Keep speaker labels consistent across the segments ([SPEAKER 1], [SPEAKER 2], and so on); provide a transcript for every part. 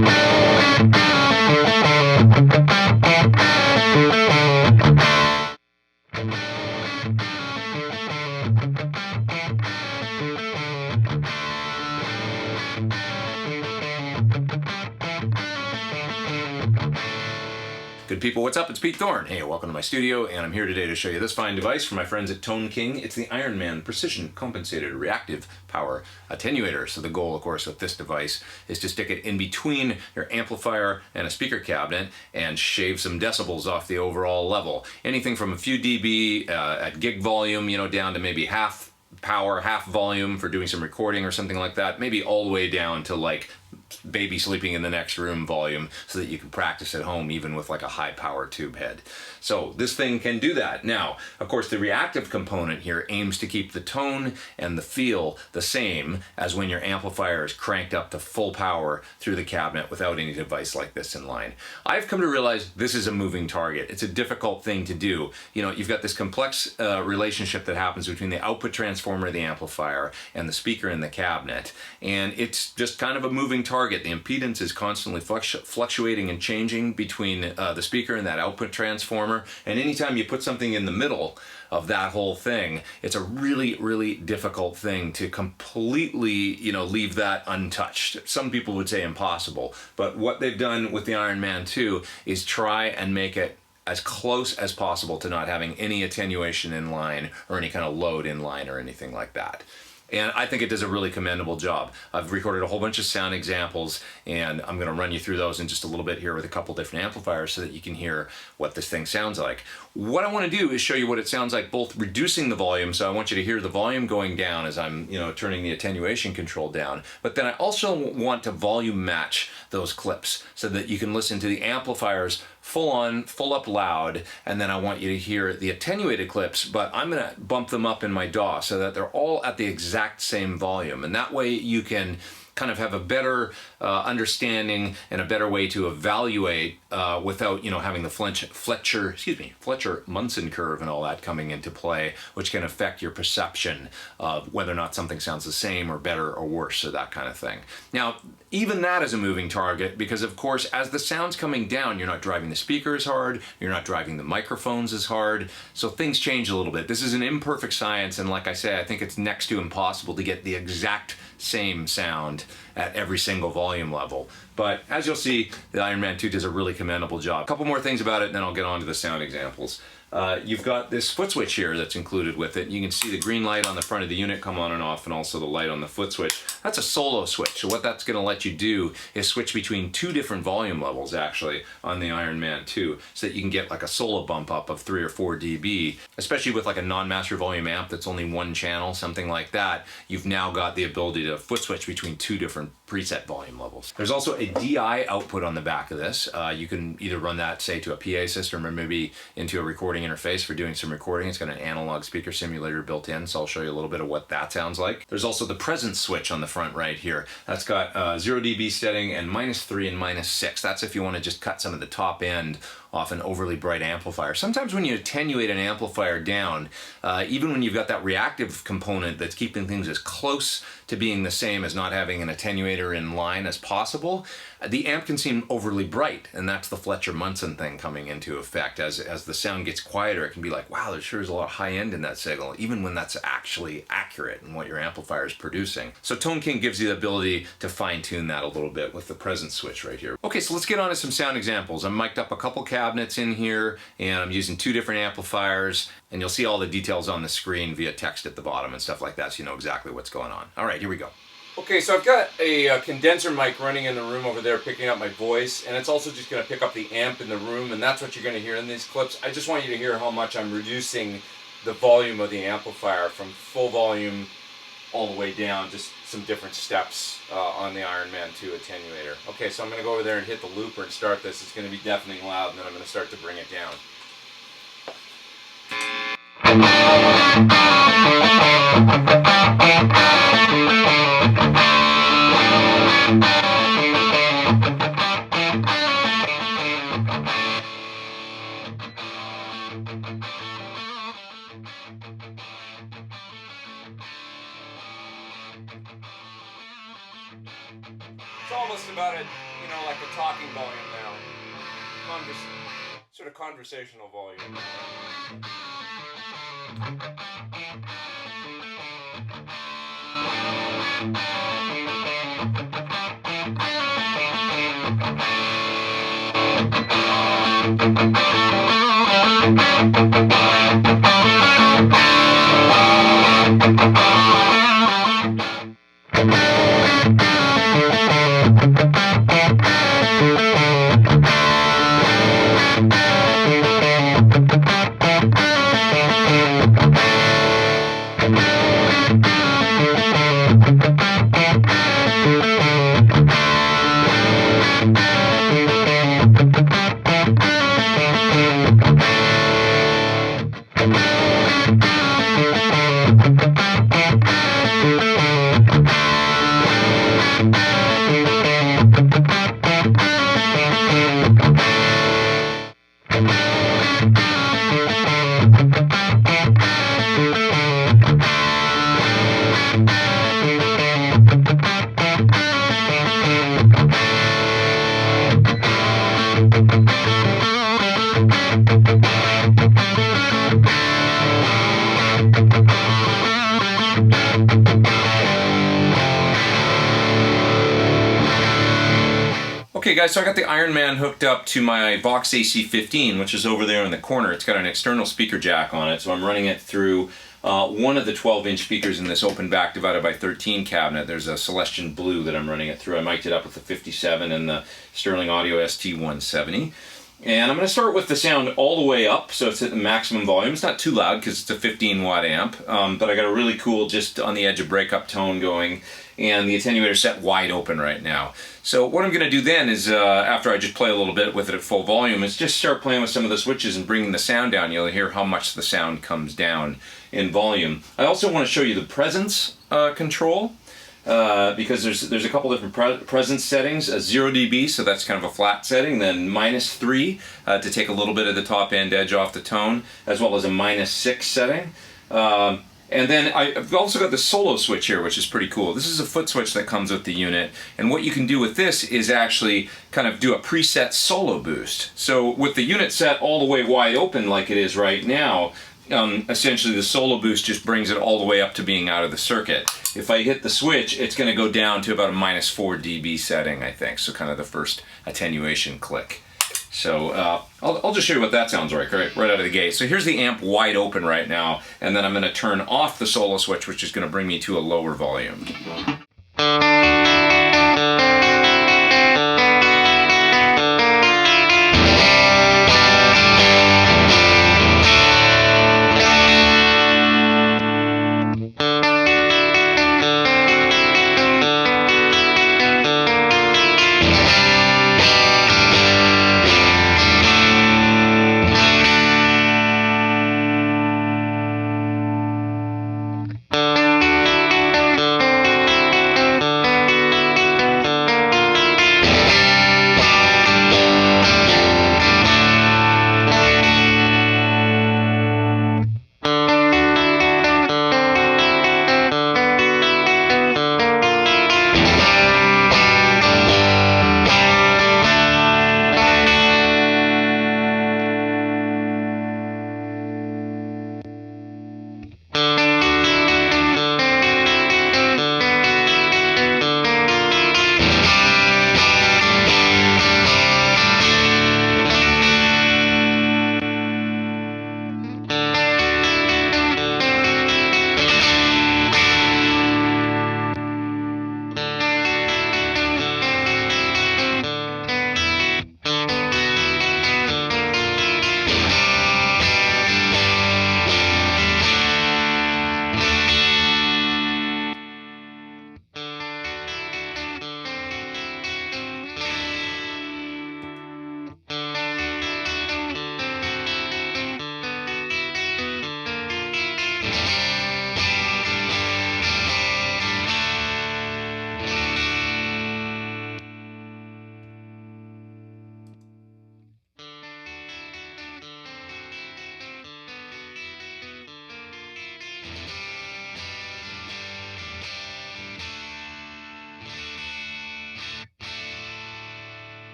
[SPEAKER 1] Good people, what's up? It's Pete Thorn. Hey, welcome to my studio, and I'm here today to show you this fine device from my friends at Tone King. It's the Ironman Precision Compensated Reactive Power Attenuator. So the goal, of course, with this device is to stick it in between your amplifier and a speaker cabinet and shave some decibels off the overall level. Anything from a few dB at gig volume, down to maybe half power, half volume for doing some recording or something like that, maybe all the way down to like baby sleeping in the next room volume, so that you can practice at home even with like a high power tube head. So this thing can do that. Now, of course, the reactive component here aims to keep the tone and the feel the same as when your amplifier is cranked up to full power through the cabinet without any device like this in line. I've come to realize this is a moving target. It's a difficult thing to do. You've got this complex relationship that happens between the output transformer of the amplifier and the speaker in the cabinet, and it's just kind of a moving target. The impedance is constantly fluctuating and changing between the speaker and that output transformer, and anytime you put something in the middle of that whole thing, it's a really, really difficult thing to completely, leave that untouched. Some people would say impossible, but what they've done with the Ironman 2 is try and make it as close as possible to not having any attenuation in line or any kind of load in line or anything like that. And I think it does a really commendable job. I've recorded a whole bunch of sound examples, and I'm going to run you through those in just a little bit here with a couple different amplifiers so that you can hear what this thing sounds like. What I want to do is show you what it sounds like, both reducing the volume, so I want you to hear the volume going down as I'm turning the attenuation control down, but then I also want to volume match those clips so that you can listen to the amplifiers full on, full up loud, and then I want you to hear the attenuated clips, but I'm going to bump them up in my DAW so that they're all at the exact same volume, and that way you can kind of have a better understanding and a better way to evaluate without having the Fletcher-Munson curve and all that coming into play, which can affect your perception of whether or not something sounds the same or better or worse or that kind of thing. Now, even that is a moving target because, of course, as the sound's coming down, you're not driving the speaker as hard, you're not driving the microphones as hard, so things change a little bit. This is an imperfect science, and like I say, I think it's next to impossible to get the exact same sound at every single volume level. But as you'll see, the Ironman 2 does a really commendable job. A couple more things about it, and then I'll get on to the sound examples. You've got this foot switch here that's included with it. You can see the green light on the front of the unit come on and off, and also the light on the foot switch. That's a solo switch. So what that's going to let you do is switch between two different volume levels actually on the Ironman 2, so that you can get like a solo bump up of 3 or 4 dB, especially with like a non-master volume amp that's only one channel, something like that. You've now got the ability to foot switch between two different preset volume levels. There's also a DI output on the back of this. You can either run that, say, to a PA system or maybe into a recording interface for doing some recording. It's got an analog speaker simulator built in, so I'll show you a little bit of what that sounds like. There's also the presence switch on the front right here. That's got 0 dB setting and -3 and -6. That's if you want to just cut some of the top end off an overly bright amplifier. Sometimes when you attenuate an amplifier down, even when you've got that reactive component that's keeping things as close to being the same as not having an attenuator in line as possible, the amp can seem overly bright, and that's the Fletcher-Munson thing coming into effect. As the sound gets quieter, it can be like, wow, there sure is a lot of high end in that signal, even when that's actually accurate in what your amplifier is producing. So Tone King gives you the ability to fine tune that a little bit with the presence switch right here. Okay, so let's get on to some sound examples. I'm mic'd up a couple cabinets in here, and I'm using 2 different amplifiers, and you'll see all the details on the screen via text at the bottom and stuff like that, so you know exactly what's going on. All right, here we go. Okay, so I've got a condenser mic running in the room over there picking up my voice, and it's also just going to pick up the amp in the room, and that's what you're going to hear in these clips. I just want you to hear how much I'm reducing the volume of the amplifier from full volume all the way down, just some different steps on the Ironman 2 attenuator. Okay, so I'm going to go over there and hit the looper and start this. It's going to be deafening loud, and then I'm going to start to bring it down. It's almost almost about a, like a talking volume now. Sort of conversational volume. Okay guys, so I got the Ironman hooked up to my Vox AC15, which is over there in the corner. It's got an external speaker jack on it, so I'm running it through one of the 12-inch speakers in this open back divided by 13 cabinet. There's a Celestian Blue that I'm running it through. I mic'd it up with the 57 and the Sterling Audio ST170. And I'm going to start with the sound all the way up, so it's at the maximum volume. It's not too loud because it's a 15-watt amp, but I got a really cool, just on the edge of breakup tone going, and the attenuator set wide open right now. So what I'm going to do then is, after I just play a little bit with it at full volume, is just start playing with some of the switches and bringing the sound down. You'll hear how much the sound comes down in volume. I also want to show you the presence control. Because there's a couple different presence settings, a 0 dB, so that's kind of a flat setting, then -3 to take a little bit of the top end edge off the tone, as well as a -6 setting. And then I've also got the solo switch here, which is pretty cool. This is a foot switch that comes with the unit, and what you can do with this is actually kind of do a preset solo boost. So with the unit set all the way wide open like it is right now, essentially the solo boost just brings it all the way up to being out of the circuit. If I hit the switch, it's going to go down to about a -4 dB setting, I think, so kind of the first attenuation click. So I'll just show you what that sounds like right out of the gate. So here's the amp wide open right now, and then I'm going to turn off the solo switch, which is going to bring me to a lower volume.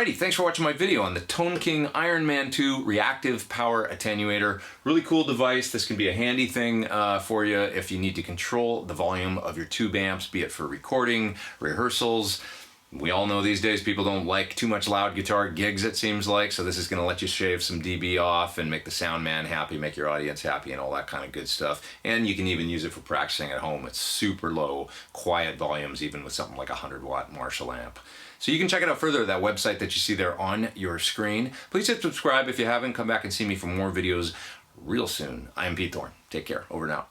[SPEAKER 1] Alrighty, thanks for watching my video on the Tone King Ironman 2 Reactive Power Attenuator. Really cool device. This can be a handy thing for you if you need to control the volume of your tube amps, be it for recording, rehearsals. We all know these days people don't like too much loud guitar gigs, it seems like, so this is going to let you shave some dB off and make the sound man happy, make your audience happy, and all that kind of good stuff. And you can even use it for practicing at home. It's super low, quiet volumes, even with something like a 100-watt Marshall amp. So you can check it out further at that website that you see there on your screen. Please hit subscribe if you haven't. Come back and see me for more videos real soon. I am Pete Thorn. Take care. Over and out.